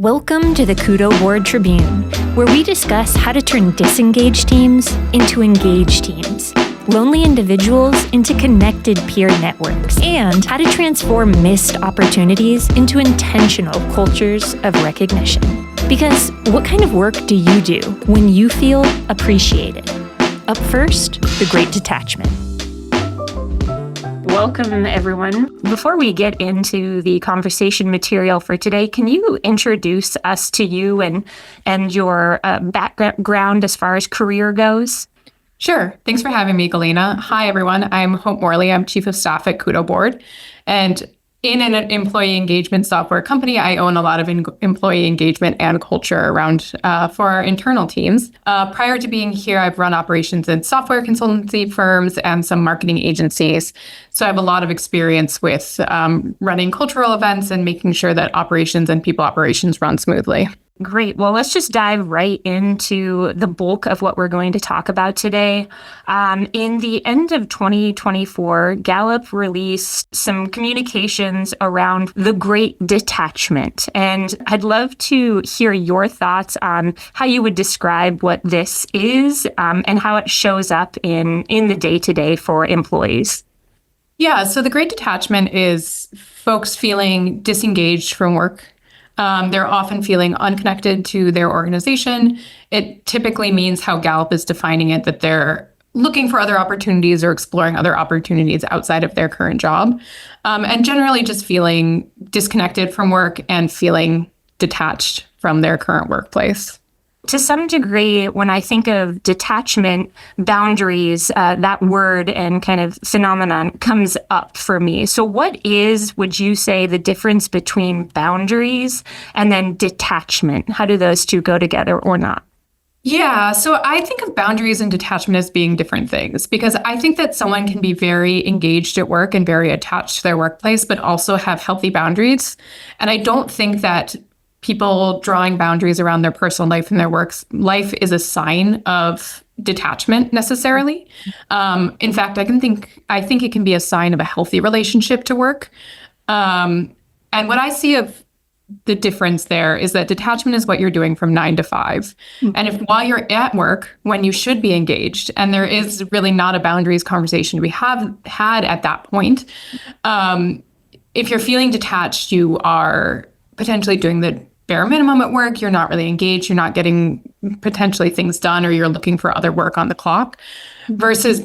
Welcome to the Kudoboard Tribune, where we discuss how to turn disengaged teams into engaged teams, lonely individuals into connected peer networks, and how to transform missed opportunities into intentional cultures of recognition. Because what kind of work do you do when you feel appreciated? Up first, the Great Detachment. Welcome, everyone. Before we get into the conversation material for today, can you introduce us to you and your background as far as career goes? Sure. Thanks for having me, Galena. Hi, everyone. I'm Hope Morley. I'm Chief of Staff at Kudoboard. And in an employee engagement software company, I own a lot of employee engagement and culture around for our internal teams. Prior to being here, I've run operations in software consultancy firms and some marketing agencies. So I have a lot of experience with running cultural events and making sure that operations and people operations run smoothly. Great. Well, let's just dive right into the bulk of what we're going to talk about today. In the end of 2024, Gallup released some communications around the Great Detachment. And I'd love to hear your thoughts on how you would describe what this is and how it shows up in the day-to-day for employees. Yeah, so the Great Detachment is folks feeling disengaged from work. They're often feeling unconnected to their organization. It typically means how Gallup is defining it, that they're looking for other opportunities or exploring other opportunities outside of their current job, and generally just feeling disconnected from work and feeling detached from their current workplace. To some degree, when I think of detachment, boundaries, that word and kind of phenomenon comes up for me. So what is, would you say, the difference between boundaries and then detachment? How do those two go together or not? Yeah, so I think of boundaries and detachment as being different things, because I think that someone can be very engaged at work and very attached to their workplace, but also have healthy boundaries. And I don't think that people drawing boundaries around their personal life and their work life is a sign of detachment necessarily. In fact, I think it can be a sign of a healthy relationship to work. And what I see of the difference there is that detachment is what you're doing from 9 to 5. Mm-hmm. And if while you're at work, when you should be engaged, and there is really not a boundaries conversation we have had at that point, if you're feeling detached, you are potentially doing the bare minimum at work, you're not really engaged, you're not getting potentially things done, or you're looking for other work on the clock. Versus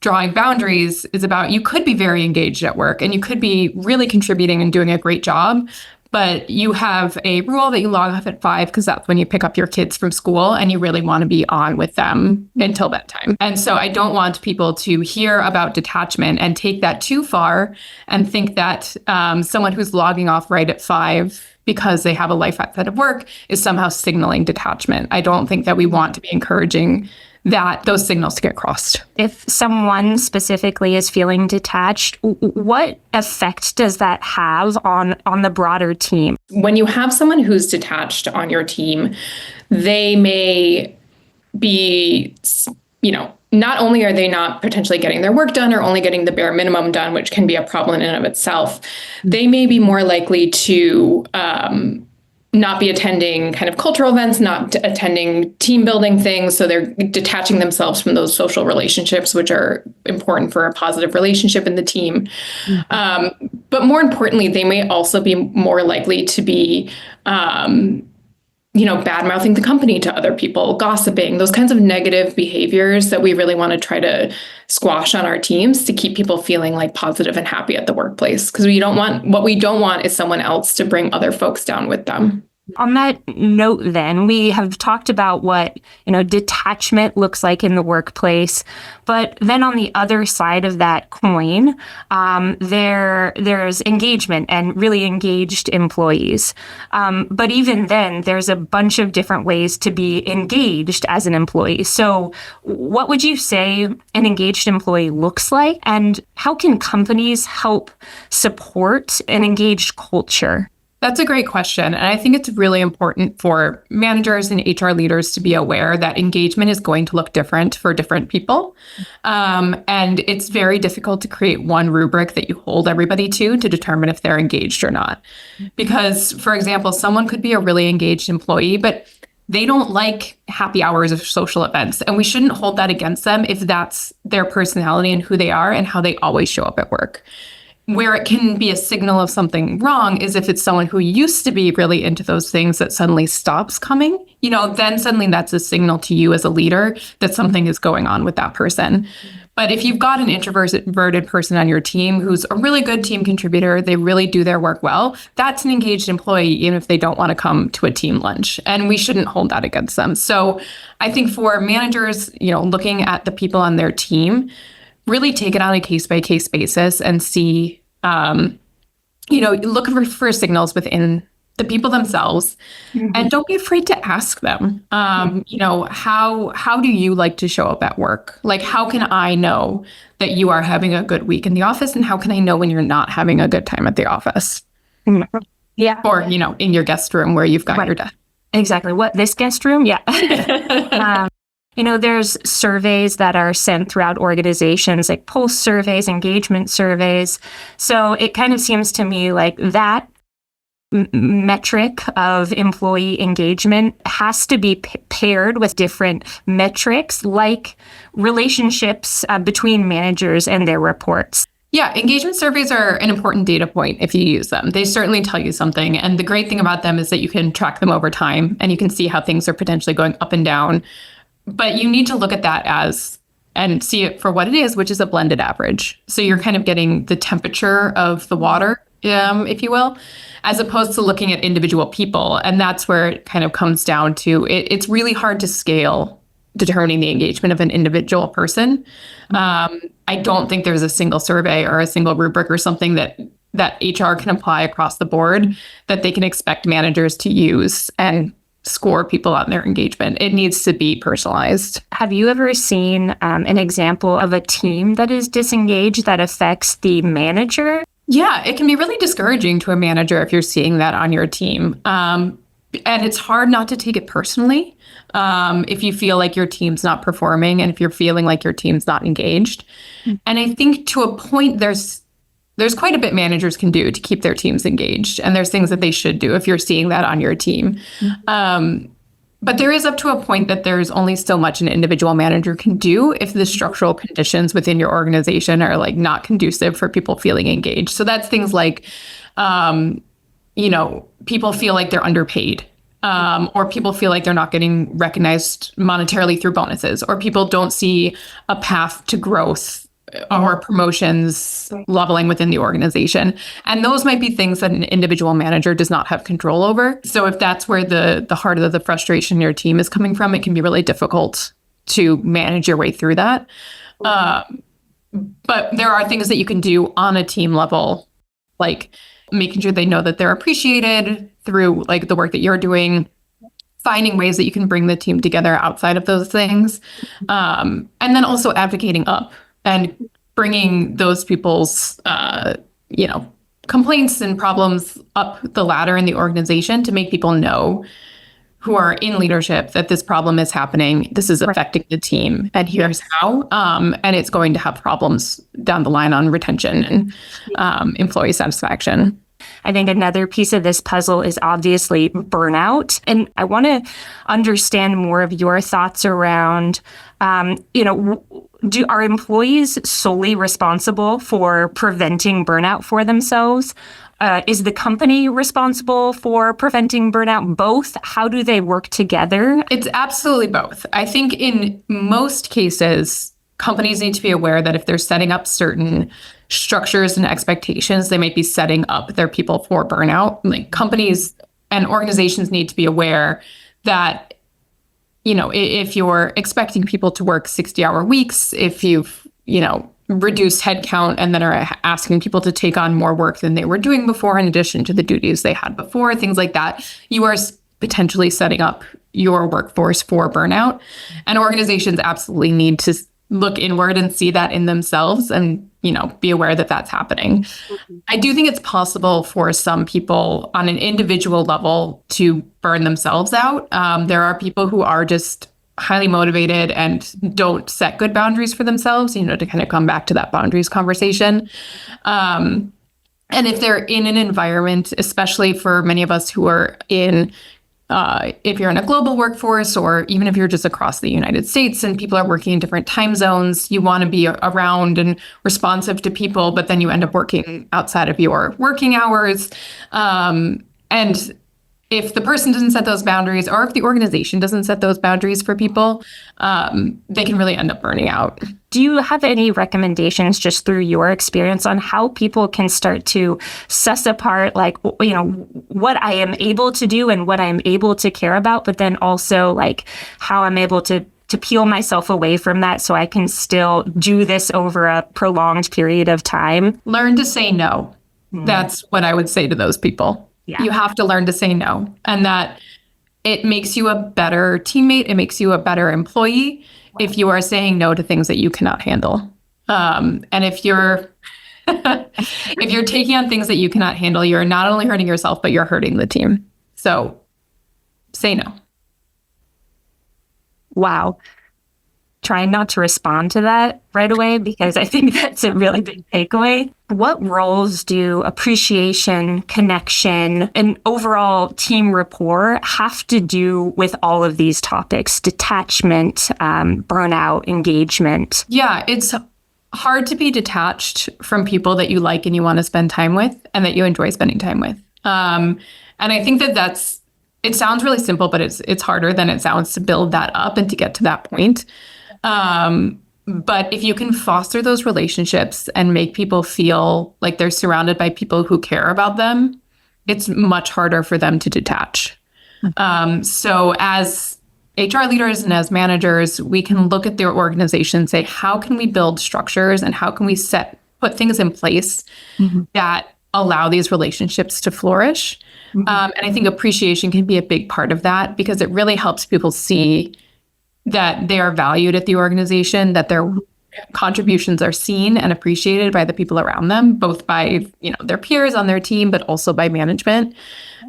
drawing boundaries is about, you could be very engaged at work and you could be really contributing and doing a great job, but you have a rule that you log off at 5 because that's when you pick up your kids from school and you really want to be on with them until bedtime. And so I don't want people to hear about detachment and take that too far and think that someone who's logging off right at 5 because they have a life outside of work is somehow signaling detachment. I don't think that we want to be encouraging that those signals to get crossed. If someone specifically is feeling detached, what effect does that have on the broader team? When you have someone who's detached on your team, they may be, not only are they not potentially getting their work done or only getting the bare minimum done, which can be a problem in and of itself, they may be more likely to not be attending kind of cultural events, not attending team building things. So they're detaching themselves from those social relationships, which are important for a positive relationship in the team. Mm-hmm. But more importantly, they may also be more likely to be bad-mouthing the company to other people, gossiping, those kinds of negative behaviors that we really want to try to squash on our teams to keep people feeling like positive and happy at the workplace. Because what we don't want is someone else to bring other folks down with them. On that note, then, we have talked about what, detachment looks like in the workplace. But then on the other side of that coin, there's engagement and really engaged employees. But even then, there's a bunch of different ways to be engaged as an employee. So what would you say an engaged employee looks like? And how can companies help support an engaged culture? That's a great question. And I think it's really important for managers and HR leaders to be aware that engagement is going to look different for different people. And it's very difficult to create one rubric that you hold everybody to determine if they're engaged or not. Because, for example, someone could be a really engaged employee, but they don't like happy hours of social events. And we shouldn't hold that against them if that's their personality and who they are and how they always show up at work. Where it can be a signal of something wrong is if it's someone who used to be really into those things that suddenly stops coming, then suddenly that's a signal to you as a leader that something is going on with that person. But if you've got an introverted person on your team who's a really good team contributor, they really do their work well, that's an engaged employee, even if they don't want to come to a team lunch. And we shouldn't hold that against them. So I think for managers, looking at the people on their team, really take it on a case-by-case basis and see, look for signals within the people themselves, and don't be afraid to ask them, how do you like to show up at work? Like, how can I know that you are having a good week in the office? And how can I know when you're not having a good time at the office? Yeah. Or, in your guest room where you've got your desk. Exactly. What, this guest room? Yeah. There's surveys that are sent throughout organizations, like pulse surveys, engagement surveys. So it kind of seems to me like that metric of employee engagement has to be paired with different metrics, like relationships between managers and their reports. Yeah, engagement surveys are an important data point if you use them. They certainly tell you something. And the great thing about them is that you can track them over time and you can see how things are potentially going up and down. But you need to look at that and see it for what it is, which is a blended average. So you're kind of getting the temperature of the water, if you will, as opposed to looking at individual people. And that's where it kind of comes down to it's really hard to scale determining the engagement of an individual person. I don't think there's a single survey or a single rubric or something that HR can apply across the board that they can expect managers to use and score people on their engagement. It needs to be personalized. Have you ever seen an example of a team that is disengaged that affects the manager? Yeah, it can be really discouraging to a manager if you're seeing that on your team. And it's hard not to take it personally if you feel like your team's not performing and if you're feeling like your team's not engaged. And I think to a point, there's quite a bit managers can do to keep their teams engaged. And there's things that they should do if you're seeing that on your team. But there is up to a point that there's only so much an individual manager can do if the structural conditions within your organization are like not conducive for people feeling engaged. So that's things like, people feel like they're underpaid. Or people feel like they're not getting recognized monetarily through bonuses, or people don't see a path to growth or promotions leveling within the organization. And those might be things that an individual manager does not have control over. So if that's where the heart of the frustration in your team is coming from, it can be really difficult to manage your way through that. But there are things that you can do on a team level, like making sure they know that they're appreciated through like the work that you're doing, finding ways that you can bring the team together outside of those things. And then also advocating up and bringing those people's, complaints and problems up the ladder in the organization to make people know who are in leadership that this problem is happening. This is affecting the team, and here's how. And it's going to have problems down the line on retention and employee satisfaction. I think another piece of this puzzle is obviously burnout. And I want to understand more of your thoughts around, are employees solely responsible for preventing burnout for themselves? Is the company responsible for preventing burnout? Both? How do they work together? It's absolutely both. I think in most cases, companies need to be aware that if they're setting up certain structures and expectations, they might be setting up their people for burnout. Like companies and organizations need to be aware that, if you're expecting people to work 60-hour weeks, if you've, reduced headcount and then are asking people to take on more work than they were doing before, in addition to the duties they had before, things like that, you are potentially setting up your workforce for burnout. And organizations absolutely need to look inward and see that in themselves and, be aware that that's happening. I do think it's possible for some people on an individual level to burn themselves out. There are people who are just highly motivated and don't set good boundaries for themselves, to kind of come back to that boundaries conversation. And if they're in an environment, especially for many of us who are if you're in a global workforce, or even if you're just across the United States and people are working in different time zones, you want to be around and responsive to people, but then you end up working outside of your working hours. And if the person doesn't set those boundaries, or if the organization doesn't set those boundaries for people, they can really end up burning out. Do you have any recommendations just through your experience on how people can start to suss apart, what I am able to do and what I am able to care about, but then also how I'm able to peel myself away from that so I can still do this over a prolonged period of time? Learn to say no. That's what I would say to those people. Yeah. You have to learn to say no, and that it makes you a better teammate. It makes you a better employee if you are saying no to things that you cannot handle. And if you're if you're taking on things that you cannot handle, you're not only hurting yourself, but you're hurting the team. So say no. Wow. Trying not to respond to that right away, because I think that's a really big takeaway. What roles do appreciation, connection, and overall team rapport have to do with all of these topics? Detachment, burnout, engagement. Yeah, it's hard to be detached from people that you like and you want to spend time with and that you enjoy spending time with. And I think it sounds really simple, but it's harder than it sounds to build that up and to get to that point. But if you can foster those relationships and make people feel like they're surrounded by people who care about them, it's much harder for them to detach. So as HR leaders and as managers, we can look at their organization and say, how can we build structures and how can we put things in place that allow these relationships to flourish? And I think appreciation can be a big part of that, because it really helps people see that they are valued at the organization, that their contributions are seen and appreciated by the people around them, both by their peers on their team, but also by management.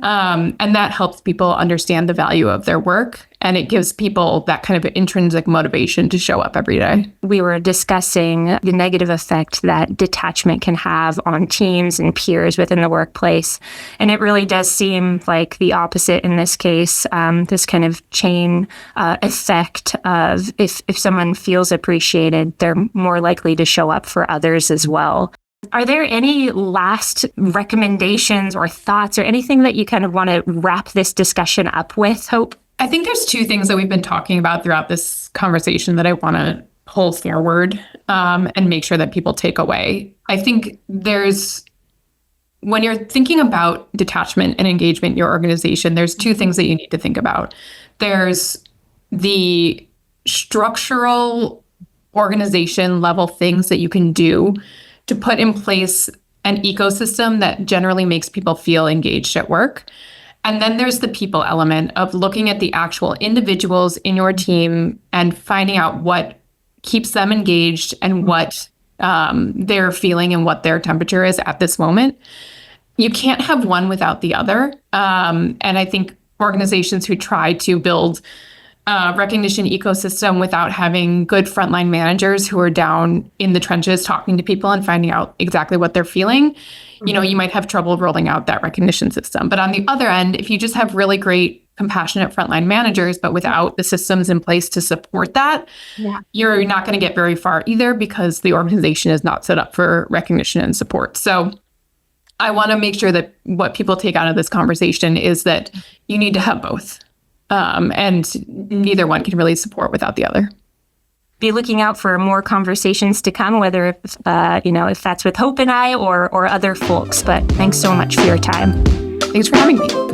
And that helps people understand the value of their work, and it gives people that kind of intrinsic motivation to show up every day. We were discussing the negative effect that detachment can have on teams and peers within the workplace. And it really does seem like the opposite in this case, this kind of chain effect of if someone feels appreciated, they're more likely to show up for others as well. Are there any last recommendations or thoughts or anything that you kind of want to wrap this discussion up with, Hope? I think there's two things that we've been talking about throughout this conversation that I want to pull forward and make sure that people take away. I think when you're thinking about detachment and engagement in your organization, there's two things that you need to think about. There's the structural organization level things that you can do to put in place an ecosystem that generally makes people feel engaged at work. And then there's the people element of looking at the actual individuals in your team and finding out what keeps them engaged and what they're feeling and what their temperature is at this moment. You can't have one without the other. And I think organizations who try to build recognition ecosystem without having good frontline managers who are down in the trenches talking to people and finding out exactly what they're feeling, you might have trouble rolling out that recognition system. But on the other end, if you just have really great, compassionate frontline managers, but without the systems in place to support that, you're not going to get very far either, because the organization is not set up for recognition and support. So I want to make sure that what people take out of this conversation is that you need to have both. And neither one can really support without the other. Be looking out for more conversations to come, whether if that's with Hope and I or other folks. But thanks so much for your time. Thanks for having me.